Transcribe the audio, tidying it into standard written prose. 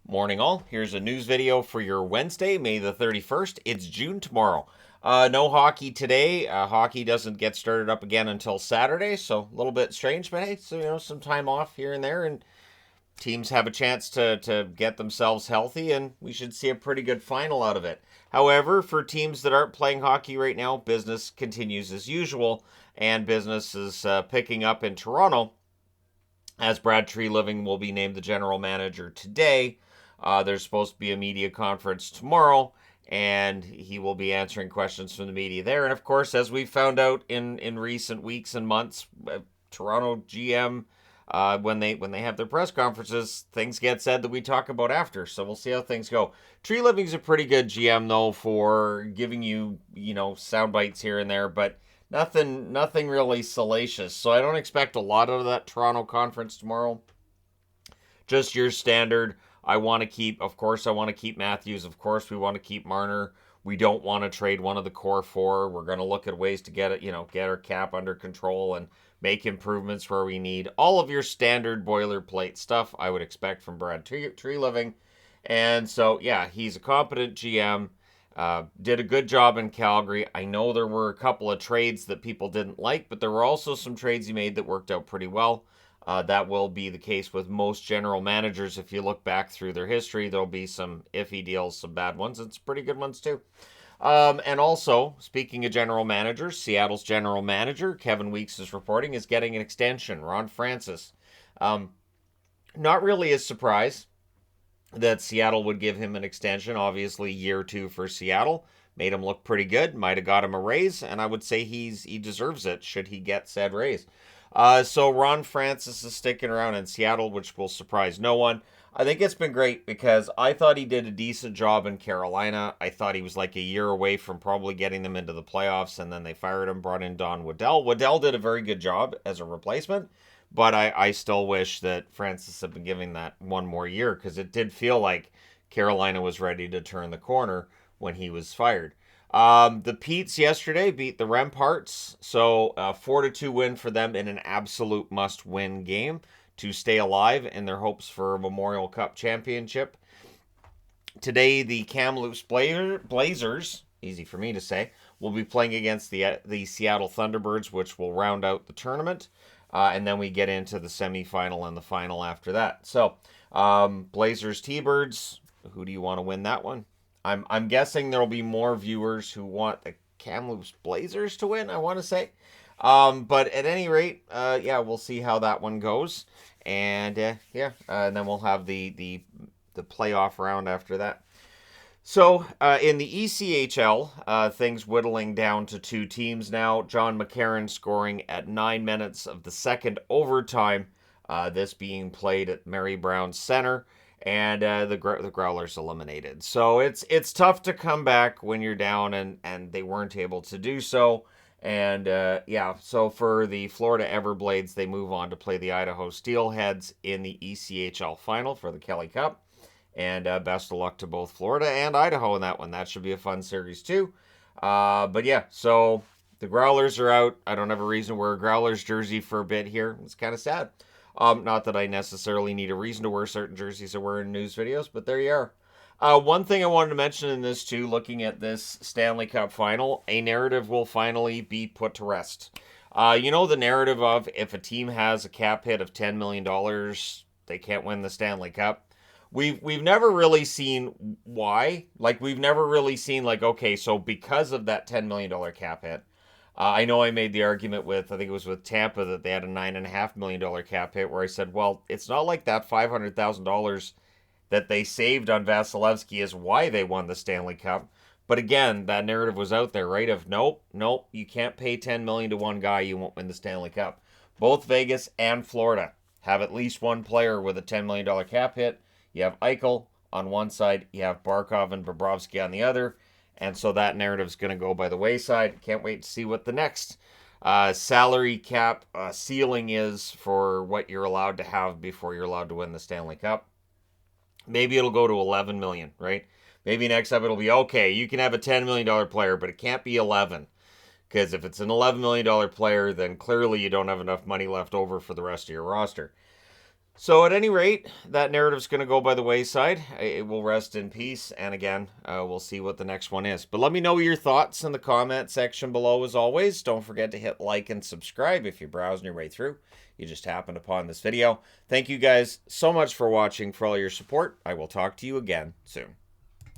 Morning all, here's a news video for your Wednesday, May the 31st. It's June tomorrow. No hockey today. Hockey doesn't get started up again until Saturday, so a little bit strange, but hey, so some time off here and there, and teams have a chance to get themselves healthy, and we should see a pretty good final out of it. However, for teams that aren't playing hockey right now, business continues as usual, and business is picking up in Toronto, as Brad Treliving will be named the general manager today. There's supposed to be a media conference tomorrow, and he will be answering questions from the media there. And of course, as we found out in recent weeks and months, Toronto GM, when they have their press conferences, things get said that we talk about after. So we'll see how things go. Treliving's a pretty good GM though for giving you sound bites here and there, but nothing really salacious. So I don't expect a lot out of that Toronto conference tomorrow. Just your standard. I want to keep Matthews. Of course, we want to keep Marner. We don't want to trade one of the core four. We're going to look at ways to get our cap under control and make improvements where we need. All of your standard boilerplate stuff I would expect from Brad Treliving. And so, yeah, he's a competent GM. Did a good job in Calgary. I know there were a couple of trades that people didn't like, but there were also some trades he made that worked out pretty well. That will be the case with most general managers. If you look back through their history, there'll be some iffy deals, some bad ones, and some pretty good ones too. And also, speaking of general managers, Seattle's general manager, Kevin Weeks is reporting, is getting an extension. Ron Francis. Not really a surprise that Seattle would give him an extension. Obviously, year two for Seattle. Made him look pretty good. Might have got him a raise, and I would say he deserves it should he get said raise. So Ron Francis is sticking around in Seattle, which will surprise no one. I think it's been great because I thought he did a decent job in Carolina. I thought he was like a year away from probably getting them into the playoffs, and then they fired him, brought in Don Waddell. Waddell did a very good job as a replacement, but I still wish that Francis had been giving that one more year because it did feel like Carolina was ready to turn the corner when he was fired. The Petes yesterday beat the Remparts, so 4-2 win for them in an absolute must-win game to stay alive in their hopes for a Memorial Cup championship. Today, the Kamloops Blazers, easy for me to say, will be playing against the Seattle Thunderbirds, which will round out the tournament, and then we get into the semifinal and the final after that. So, Blazers T-Birds, who do you want to win that one? I'm guessing there'll be more viewers who want the Kamloops Blazers to win, I want to say. But at any rate, we'll see how that one goes. And and then we'll have the playoff round after that. So in the ECHL, things whittling down to two teams now. John McCarron scoring at 9 minutes of the second overtime, this being played at Mary Brown Center. And the Growlers eliminated. So it's tough to come back when you're down, and they weren't able to do so. And so for the Florida Everblades, they move on to play the Idaho Steelheads in the ECHL final for the Kelly Cup. And best of luck to both Florida and Idaho in that one. That should be a fun series too. So the Growlers are out. I don't have a reason to wear a Growlers jersey for a bit here. It's kind of sad. Not that I necessarily need a reason to wear certain jerseys I wear in news videos, but there you are. One thing I wanted to mention in this too, looking at this Stanley Cup final, a narrative will finally be put to rest. The narrative of if a team has a cap hit of $10 million, they can't win the Stanley Cup. We've never really seen why. We've never really seen okay, so because of that $10 million cap hit, I know I made the argument I think it was with Tampa, that they had a $9.5 million cap hit, where I said, well, it's not like that $500,000 that they saved on Vasilevsky is why they won the Stanley Cup. But again, that narrative was out there, right? Of nope, you can't pay $10 million to one guy, you won't win the Stanley Cup. Both Vegas and Florida have at least one player with a $10 million cap hit. You have Eichel on one side, you have Barkov and Bobrovsky on the other. And so that narrative is going to go by the wayside. Can't wait to see what the next salary cap ceiling is for what you're allowed to have before you're allowed to win the Stanley Cup. Maybe it'll go to $11 million, right? Maybe next up it'll be, okay, you can have a $10 million player, but it can't be 11. Because if it's an $11 million player, then clearly you don't have enough money left over for the rest of your roster. So at any rate, that narrative's going to go by the wayside. It will rest in peace. And again, we'll see what the next one is. But let me know your thoughts in the comment section below as always. Don't forget to hit like and subscribe if you're browsing your way through. You just happened upon this video. Thank you guys so much for watching, for all your support. I will talk to you again soon.